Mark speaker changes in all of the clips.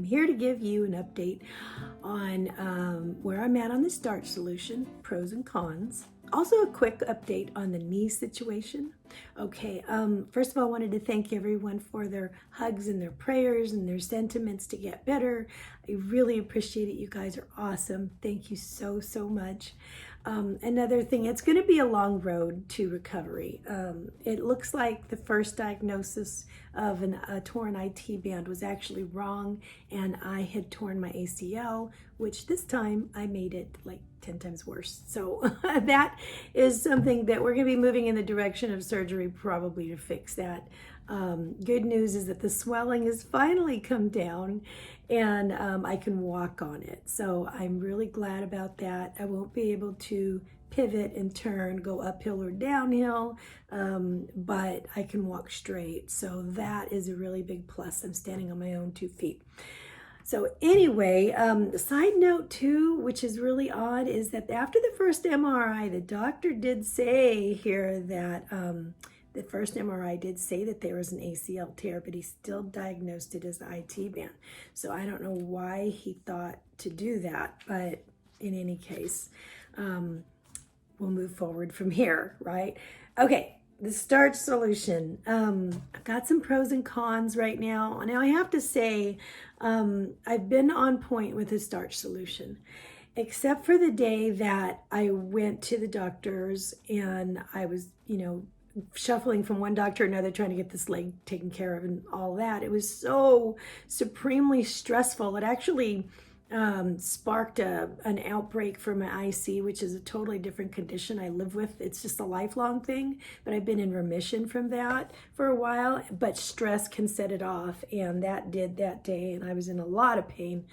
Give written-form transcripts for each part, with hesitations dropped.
Speaker 1: here to give you an update on where I'm at on the starch solution, pros and cons. Also a quick update on the knee situation. Okay, first of all, I wanted to thank everyone for their hugs and their prayers and their sentiments to get better. I really appreciate it. You guys are awesome. Thank you so, so much. Another thing, it's going to be a long road to recovery. It looks like the first diagnosis of a torn IT band was actually wrong, and I had torn my ACL, which this time I made it like 10 times worse. So that is something that we're going to be moving in the direction of surgery probably to fix that. Good news is that the swelling has finally come down and I can walk on it. So I'm really glad about that. I won't be able to pivot and turn, go uphill or downhill, but I can walk straight. So that is a really big plus. I'm standing on my own 2 feet. So anyway, the side note too, which is really odd, is that after the first MRI, the doctor did say here that the first MRI did say that there was an ACL tear, but he still diagnosed it as the IT band. So I don't know why he thought to do that, but in any case, we'll move forward from here, right? Okay, the starch solution. I've got some pros and cons right now. Now I have to say, I've been on point with the starch solution, except for the day that I went to the doctors and I was, shuffling from one doctor to another trying to get this leg taken care of and all that. It was so supremely stressful. It actually sparked an outbreak for my IC, which is a totally different condition I live with. It's just a lifelong thing, but I've been in remission from that for a while, but stress can set it off, and that did that day, and I was in a lot of pain.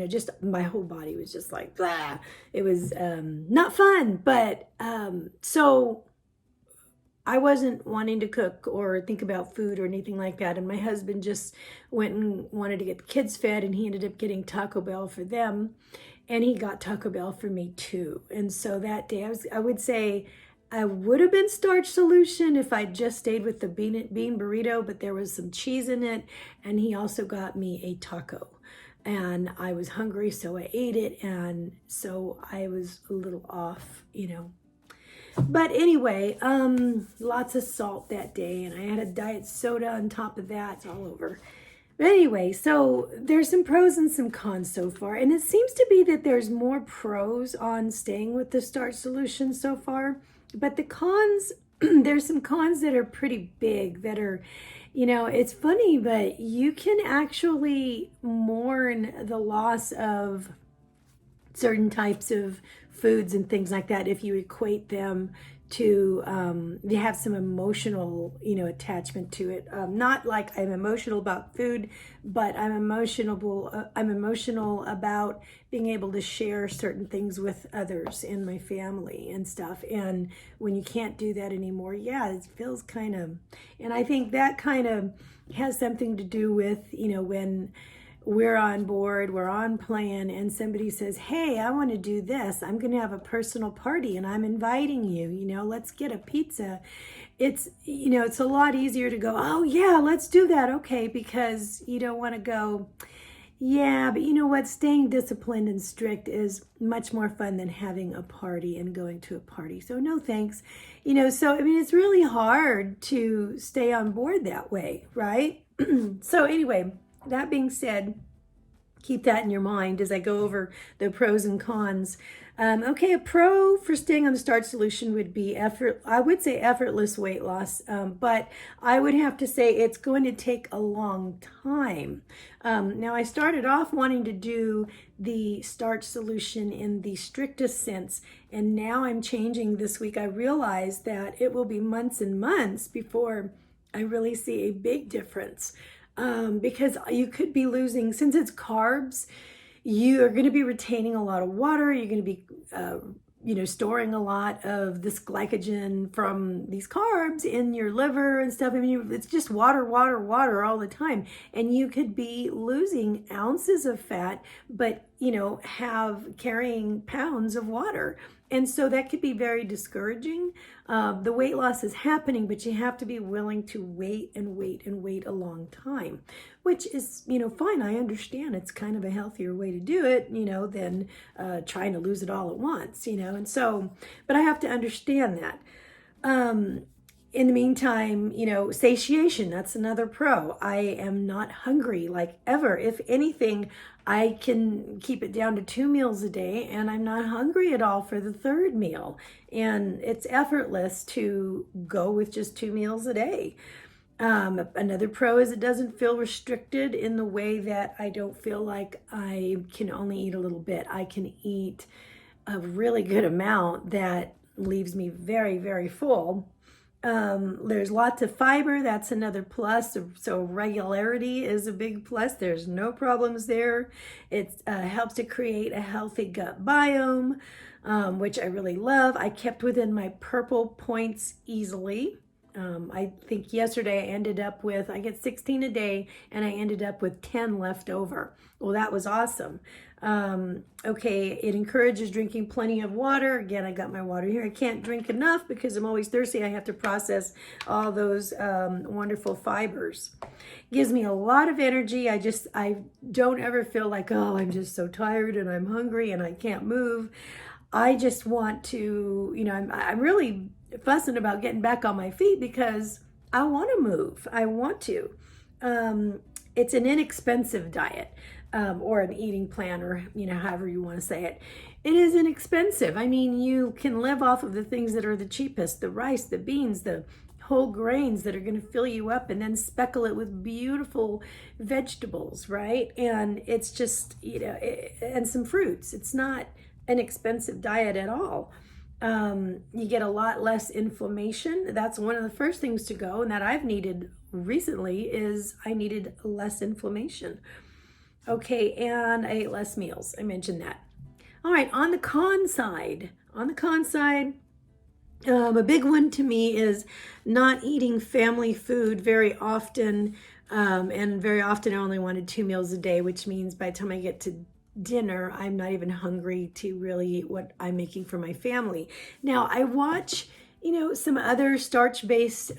Speaker 1: Just my whole body was just like, blah. It was not fun, but so I wasn't wanting to cook or think about food or anything like that. And my husband just went and wanted to get the kids fed, and he ended up getting Taco Bell for them. And he got Taco Bell for me too. And so that day I would say I would have been starch solution if I just stayed with the bean burrito, but there was some cheese in it. And he also got me a taco. And I was hungry, so I ate it. And so I was a little off, But anyway, lots of salt that day, and I had a diet soda on top of that. It's all over. But anyway, so there's some pros and some cons so far, and it seems to be that there's more pros on staying with the starch solution so far, but the cons, there's some cons that are pretty big that are, it's funny, but you can actually mourn the loss of certain types of foods and things like that if you equate them to they have some emotional attachment to it. Not like I'm emotional about food, but I'm emotional about being able to share certain things with others in my family and stuff. And when you can't do that anymore, it feels and I think that kind of has something to do with when we're on board, we're on plan, and somebody says, hey, I want to do this. I'm going to have a personal party and I'm inviting you, let's get a pizza. It's a lot easier to go, oh yeah, let's do that. Okay. Because you don't want to go, yeah, but you know what? Staying disciplined and strict is much more fun than having a party and going to a party. So no thanks. So, it's really hard to stay on board that way, right? So anyway, that being said, keep that in your mind as I go over the pros and cons. Okay, a pro for staying on the starch solution would be effortless weight loss, but I would have to say it's going to take a long time. Now, I started off wanting to do the starch solution in the strictest sense, and now I'm changing this week. I realized that it will be months and months before I really see a big difference. Because you could be losing, since it's carbs, you are going to be retaining a lot of water. You're going to be, storing a lot of this glycogen from these carbs in your liver and stuff. It's just water all the time. And you could be losing ounces of fat, but, carrying pounds of water. And so that could be very discouraging. The weight loss is happening, but you have to be willing to wait and wait and wait a long time, which is, fine. I understand it's kind of a healthier way to do it, than trying to lose it all at once, and so, but I have to understand that. In the meantime, satiation, that's another pro. I am not hungry like ever. If anything, I can keep it down to 2 meals a day and I'm not hungry at all for the third meal. And it's effortless to go with just 2 meals a day. Another pro is it doesn't feel restricted in the way that I don't feel like I can only eat a little bit. I can eat a really good amount that leaves me very, very full. There's lots of fiber. That's another plus. So regularity is a big plus. There's no problems there. It helps to create a healthy gut biome, which I really love. I kept within my purple points easily. I think yesterday I ended up with, I get 16 a day and I ended up with 10 left over. Well, that was awesome. Okay, it encourages drinking plenty of water. Again, I got my water here. I can't drink enough because I'm always thirsty. I have to process all those wonderful fibers. Gives me a lot of energy. I don't ever feel like, oh, I'm just so tired and I'm hungry and I can't move. I just want to, I'm really fussing about getting back on my feet because I want to move. I want to. It's an inexpensive diet. Or an eating plan, or however you want to say it. It is inexpensive. I mean, you can live off of the things that are the cheapest, the rice, the beans, the whole grains that are going to fill you up, and then speckle it with beautiful vegetables, right? And it's just, and some fruits. It's not an expensive diet at all. You get a lot less inflammation. That's one of the first things to go, and that I've needed recently is I needed less inflammation. Okay, and I ate less meals. I mentioned that. All right, on the con side, a big one to me is not eating family food very often. And very often I only wanted 2 meals a day, which means by the time I get to dinner, I'm not even hungry to really eat what I'm making for my family. Now, I watch some other starch-based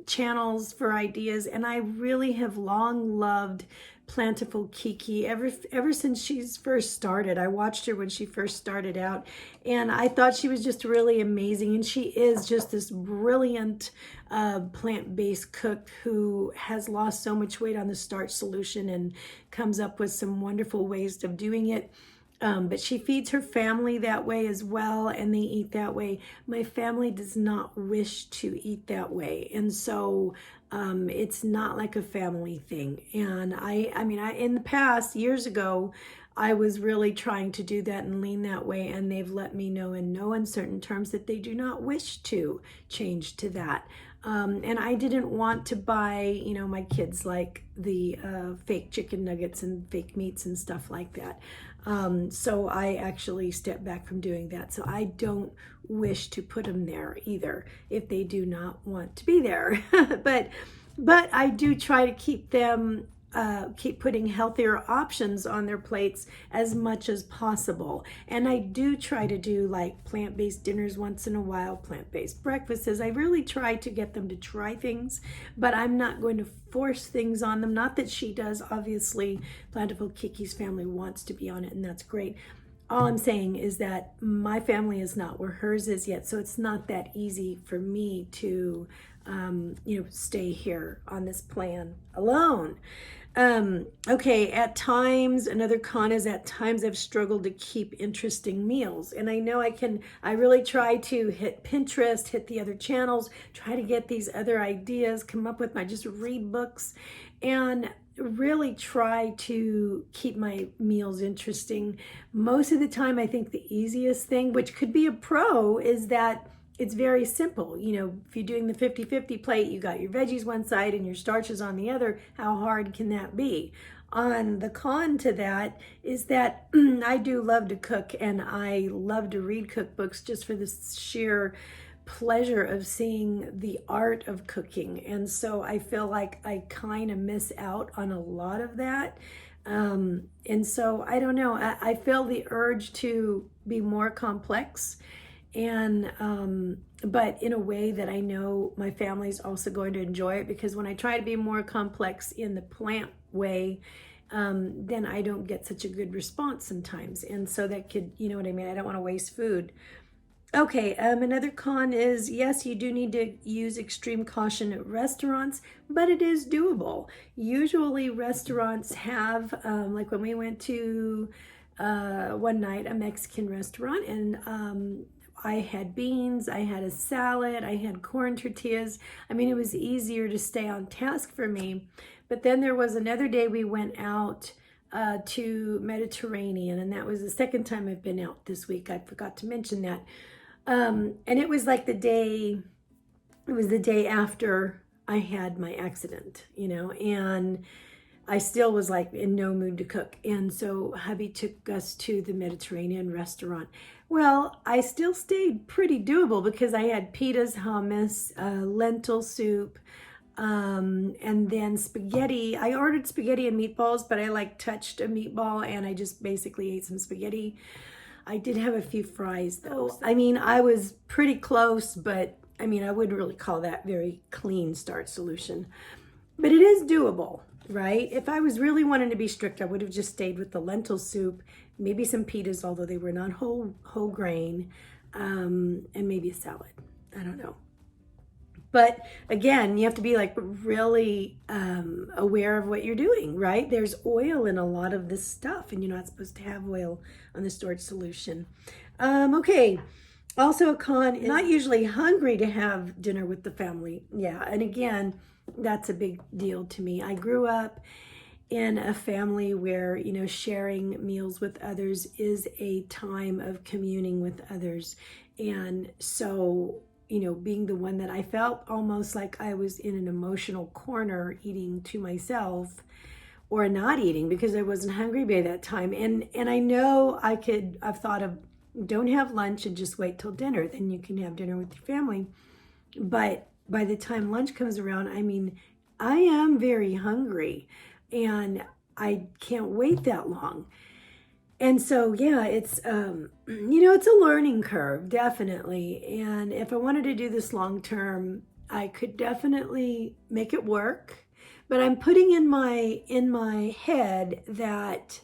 Speaker 1: channels for ideas, and I really have long loved Plentiful Kiki ever since she's first started. I watched her when she first started out, and I thought she was just really amazing, and she is just this brilliant plant-based cook who has lost so much weight on the Starch Solution and comes up with some wonderful ways of doing it. But she feeds her family that way as well, and they eat that way. My family does not wish to eat that way, and so it's not like a family thing. And I in the past, years ago, I was really trying to do that and lean that way, and they've let me know in no uncertain terms that they do not wish to change to that. And I didn't want to buy, my kids like the fake chicken nuggets and fake meats and stuff like that. So I actually stepped back from doing that. So I don't wish to put them there either if they do not want to be there. but I do try to keep them keep putting healthier options on their plates as much as possible. And I do try to do like plant-based dinners once in a while, plant-based breakfasts. I really try to get them to try things, but I'm not going to force things on them. Not that she does. Obviously, Plentiful Kiki's family wants to be on it, and that's great. All I'm saying is that my family is not where hers is yet, so it's not that easy for me to stay here on this plan alone. Okay, at times, another con is at times I've struggled to keep interesting meals. And I know I really try to hit Pinterest, hit the other channels, try to get these other ideas, come up with just read books, and really try to keep my meals interesting. Most of the time, I think the easiest thing, which could be a pro, is that it's very simple. If you're doing the 50-50 plate, you got your veggies one side and your starches on the other. How hard can that be? On the con to that is that I do love to cook, and I love to read cookbooks just for the sheer pleasure of seeing the art of cooking. And so I feel like I kind of miss out on a lot of that. And so I don't know, I feel the urge to be more complex, and but in a way that I know my family's also going to enjoy it, because when I try to be more complex in the plant way, then I don't get such a good response sometimes. And so that could, you know what I mean? I don't want to waste food. Okay, another con is, yes, you do need to use extreme caution at restaurants, but it is doable. Usually restaurants have, like when we went to one night a Mexican restaurant, and I had beans, I had a salad, I had corn tortillas. I mean, it was easier to stay on task for me. But then there was another day we went out to Mediterranean, and that was the second time I've been out this week. I forgot to mention that. And it was like it was the day after I had my accident, you know, and I still was like in no mood to cook. And so hubby took us to the Mediterranean restaurant. Well, I still stayed pretty doable because I had pitas, hummus, lentil soup, and then spaghetti. I ordered spaghetti and meatballs, but I like touched a meatball and I just basically ate some spaghetti. I did have a few fries though. I mean, I was pretty close, but I mean, I wouldn't really call that very clean Starch Solution. But it is doable, right? If I was really wanting to be strict, I would have just stayed with the lentil soup, maybe some pitas, although they were not whole grain, and maybe a salad. I don't know. But again, you have to be like really aware of what you're doing, right? There's oil in a lot of this stuff, and you're not supposed to have oil on the Starch Solution. Okay, also a con is not usually hungry to have dinner with the family. Yeah, and again, that's a big deal to me. I grew up in a family where, you know, sharing meals with others is a time of communing with others. And so, you know, being the one that I felt almost like I was in an emotional corner eating to myself or not eating because I wasn't hungry by that time. And I know I've thought of, don't have lunch and just wait till dinner. Then you can have dinner with your family. But by the time lunch comes around, I mean, I am very hungry and I can't wait that long. And so, yeah, it's, you know, it's a learning curve, definitely. And if I wanted to do this long term, I could definitely make it work. But I'm putting in my head that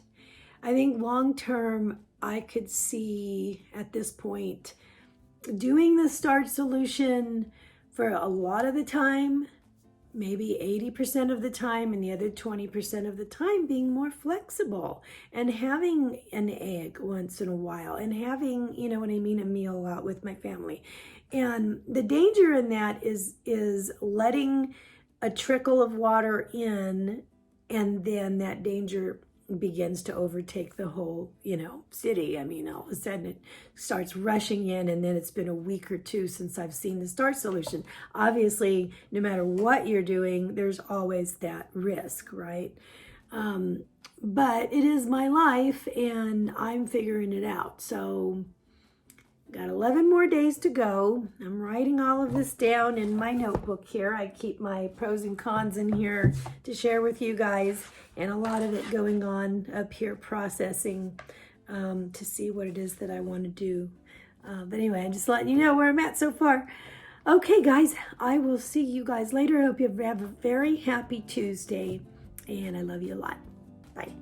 Speaker 1: I think long term, I could see at this point doing the Starch Solution for a lot of the time, maybe 80% of the time, and the other 20% of the time being more flexible and having an egg once in a while and having, you know what I mean, a meal out with my family. And the danger in that is letting a trickle of water in, and then that danger begins to overtake the whole, you know, city. I mean, all of a sudden it starts rushing in, and then it's been a week or two since I've seen the Starch Solution. Obviously, no matter what you're doing, there's always that risk, right? But it is my life, and I'm figuring it out. So got 11 more days to go. I'm writing all of this down in my notebook here. I keep my pros and cons in here to share with you guys, and a lot of it going on up here processing to see what it is that I want to do. But anyway, I'm just letting you know where I'm at so far. Okay, guys, I will see you guys later. I hope you have a very happy Tuesday, and I love you a lot. Bye.